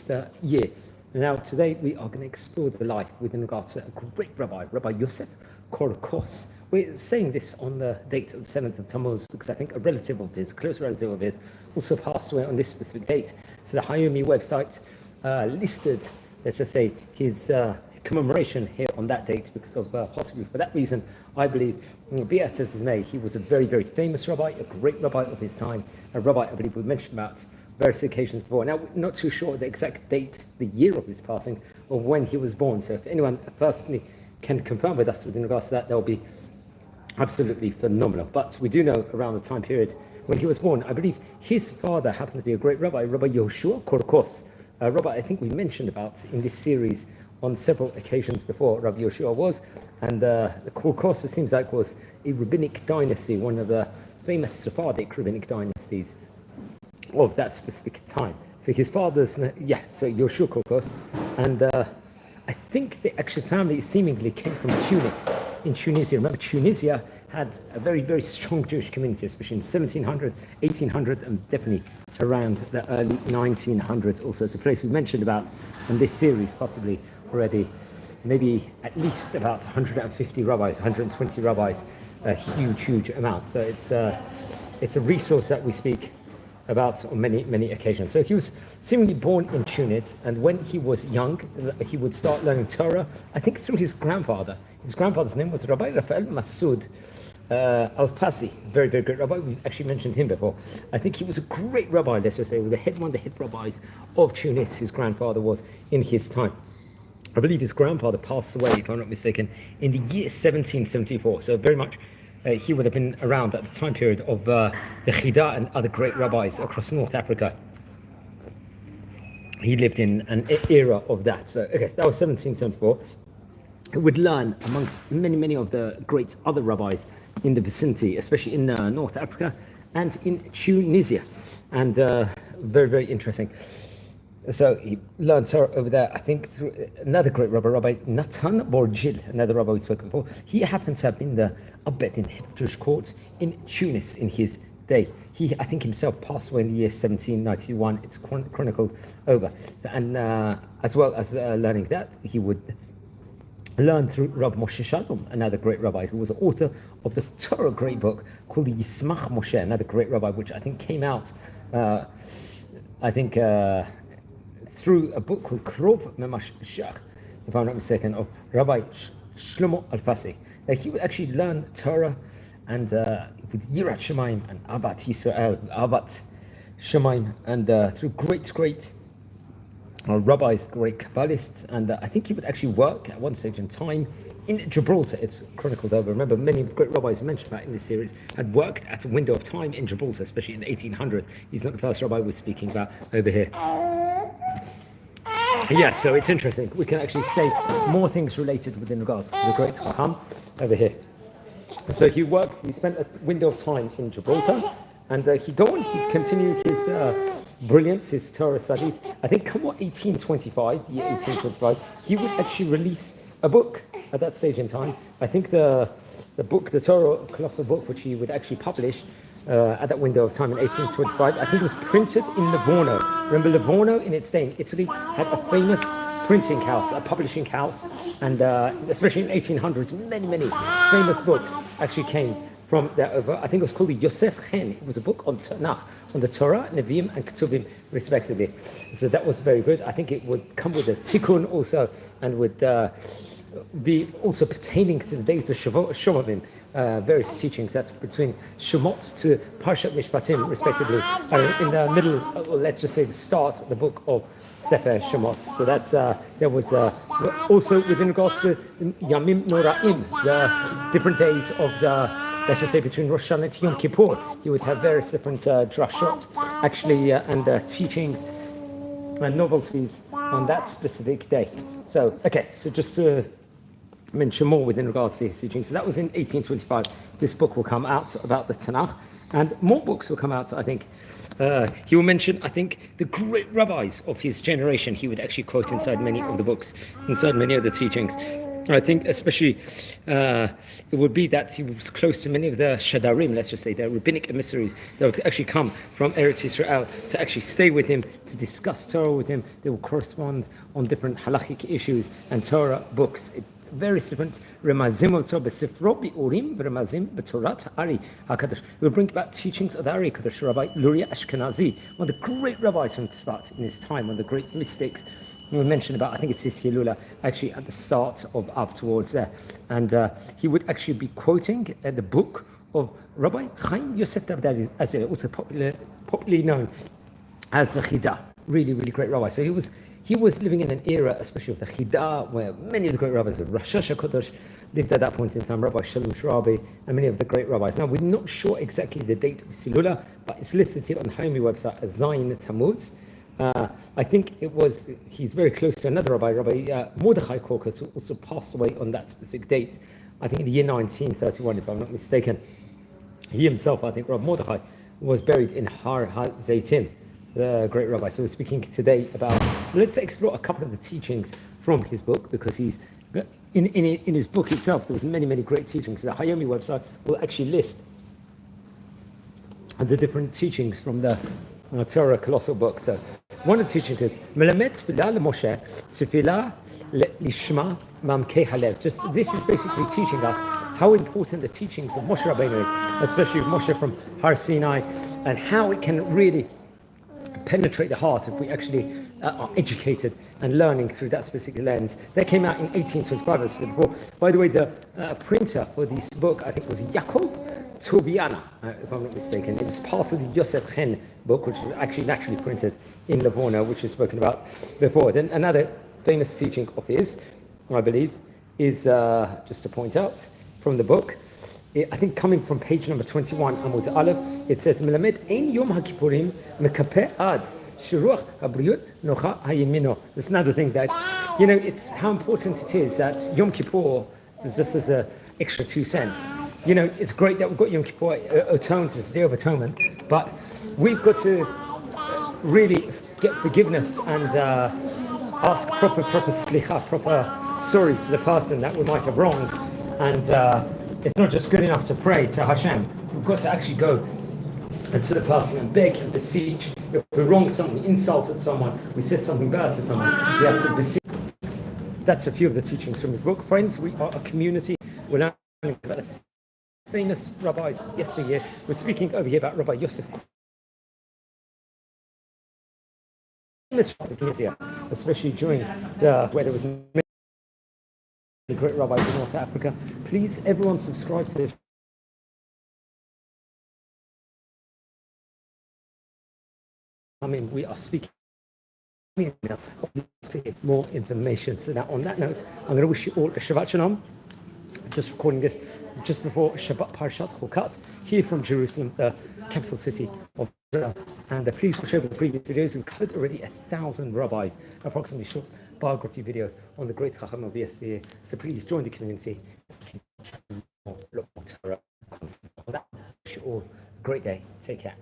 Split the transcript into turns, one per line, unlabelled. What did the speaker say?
next year. Now, today we are going to explore the life within regards to a great rabbi, Rabbi Yosef Korkous. We're saying this on the date of the 7th of Tammuz because I think a relative of his, close relative of his, also passed away on this specific date. So the Hayumi website listed, let's just say, his commemoration here on that date because of possibly for that reason, I believe, Be'at May, he was a very, very famous rabbi, a great rabbi of his time, a rabbi I believe we mentioned about various occasions before. Now, we're not too sure the exact date, the year of his passing, or when he was born. So if anyone personally can confirm with us within regards to that, that'll be absolutely phenomenal. But we do know around the time period when he was born, I believe his father happened to be a great rabbi, Rabbi Yosef Korkous, a rabbi I think we mentioned about in this series on several occasions before. Rabbi Yosef was, and the Korkous, it seems like, was a rabbinic dynasty, one of the famous Sephardic rabbinic dynasties of that specific time. So his father's, so Yosef Korkous, and I think the actual family seemingly came from Tunis, in Tunisia. Remember, Tunisia had a very, very strong Jewish community, especially in 1700s, 1800s, and definitely around the early 1900s also. It's a place we mentioned about in this series, possibly already, maybe at least about 150 rabbis, 120 rabbis, a huge, huge amount. So it's a resource that we speak about on many, many occasions. So he was seemingly born in Tunis, and when he was young, he would start learning Torah, I think through his grandfather. His grandfather's name was Rabbi Raphael Massoud Al-Fasi, very, very great rabbi. We've actually mentioned him before. I think he was a great rabbi, let's just say, one of the head rabbis of Tunis, his grandfather was in his time. I believe his grandfather passed away, if I'm not mistaken, in the year 1774, so very much he would have been around at the time period of the Chida and other great rabbis across North Africa. He lived in an era of that. So, okay, that was 1774. He would learn amongst many, many of the great other rabbis in the vicinity, especially in North Africa and in Tunisia. And very, very interesting. So he learned Torah over there, I think, through another great rabbi, Rabbi Natan Borjil, another rabbi we spoke before. He happened to have been the Abed in the head of Jewish court in Tunis in his day. He, I think, himself passed away in the year 1791. It's chronicled over. And as well as learning that, he would learn through Rabbi Moshe Shalom, another great rabbi who was the author of the Torah great book called the Yismach Moshe, another great rabbi, which I think came out, through a book called Krov Memashach, if I'm not mistaken, of Rabbi Shlomo Al-Fasi. He would actually learn Torah and with Yirat Shemaim and Abat Yisrael, Abat Shemaim, and through great rabbis, great Kabbalists, and I think he would actually work at one stage in time in Gibraltar. It's chronicled over. Remember, many of the great rabbis mentioned about in this series had worked at a window of time in Gibraltar, especially in the 1800s. He's not the first rabbi we're speaking about over here. Yeah, so it's interesting. We can actually state more things related within regards to the great Chacham over here. So he spent a window of time in Gibraltar, and he'd continue his brilliance, his Torah studies. I think come 1825, he would actually release a book at that stage in time. I think the book, the Torah colossal book, which he would actually publish at that window of time in 1825, I think it was printed in Livorno. Remember, Livorno in its day in Italy had a famous printing house, a publishing house, and especially in 1800s, many, many famous books actually came from there over. I think it was called the Yosef Chen. It was a book on Tanakh, on the Torah, Nevi'im, and Ketuvim, respectively. So that was very good. I think it would come with a tikkun also, and would be also pertaining to the days of Shomavim, various teachings. That's between Shemot to Parshat Mishpatim, respectively, in the middle, let's just say the start of the book of Sefer Shemot. So that's there was also within regards to Yamim Noraim, the different days of the, let's just say, between Rosh Hashanah and Yom Kippur. He would have various different drashot, actually, and teachings and novelties on that specific day. So, okay, so just to mention more within regards to his teaching. So that was in 1825. This book will come out about the Tanakh, and more books will come out, I think. He will mention, I think, the great rabbis of his generation. He would actually quote inside many of the books, inside many of the teachings. I think especially it would be that he was close to many of the shadarim, let's just say, the rabbinic emissaries that would actually come from Eretz Yisrael to actually stay with him, to discuss Torah with him. They will correspond on different halachic issues and Torah books. Very different. Remazim also besifro bi'urim remazim b'torat Ari HaKadosh. We'll bring about teachings of the Ari HaKadosh, Rabbi Luria Ashkenazi, one of the great rabbis from Tzfat in his time, one of the great mystics. We mentioned about, I think it's his Hilula, actually at the start of Av towards there. And he would actually be quoting the book of Rabbi Yosef Korkous, as also popularly known as the Chida. Really, really great rabbi. So he was living in an era, especially of the Chida, where many of the great rabbis of Rosh Hashanah lived at that point in time, Rabbi Shalom Sharabi, and many of the great rabbis. Now, we're not sure exactly the date of Silula, but it's listed here on the Hayomi website as Zayin Tammuz. I think he's very close to another rabbi, Rabbi Mordechai Korkous, who also passed away on that specific date, I think in the year 1931, if I'm not mistaken. He himself, I think, Rabbi Mordechai, was buried in Har HaZeitim, the great rabbi. So we're speaking today about, let's explore a couple of the teachings from his book, because he's in his book itself, there was many, many great teachings. The Hayomi website will actually list the different teachings from the Torah colossal book. So one of the teachings is Melamed Tefillah LeMoshe Tefillah Lishma Mamkei Halev. Just this is basically teaching us how important the teachings of Moshe Rabbeinu is, especially Moshe from Har Sinai, and how it can really penetrate the heart if we actually are educated and learning through that specific lens. That came out in 1825, as I said before. By the way, the printer for this book, I think, was Yaakov Tobiana, if I'm not mistaken. It was part of the Yosef Chen book, which was actually naturally printed in Livorno, which was spoken about before. Then another famous teaching of his, I believe, is, just to point out, from the book, I think coming from page number 21, Amud Aleph, it says, Melamed ein Yom HaKippurim mekapeh ad shiruach habriyut nocha hayimino. That's another thing that, it's how important it is that Yom Kippur is just as an extra 2 cents. It's great that we've got Yom Kippur atones, it's the Day of Atonement, but we've got to really get forgiveness and ask proper slicha, proper sorry to the person that we might have wronged. And it's not just good enough to pray to Hashem. We've got to actually go to the person and beg and beseech. If we wronged someone, we insulted someone, we said something bad to someone, we have to beseech. That's a few of the teachings from his book. Friends, we are a community. We're learning about the famous rabbis yesteryear. We're speaking over here about Rabbi Yosef Korkous, especially during where there was the great rabbis in North Africa. Please, everyone, subscribe to this. We are speaking to get more information. So now, on that note, I'm going to wish you all a Shabbat Shalom. Just recording this just before Shabbat Parashat Chokat, here from Jerusalem, the capital city of Israel. And please watch over the previous videos. We've covered already 1,000 rabbis, approximately short biography videos on the great Chacham of yesteryear. So please join the community. Look more Torah content. For that, wish you all a great day. Take care.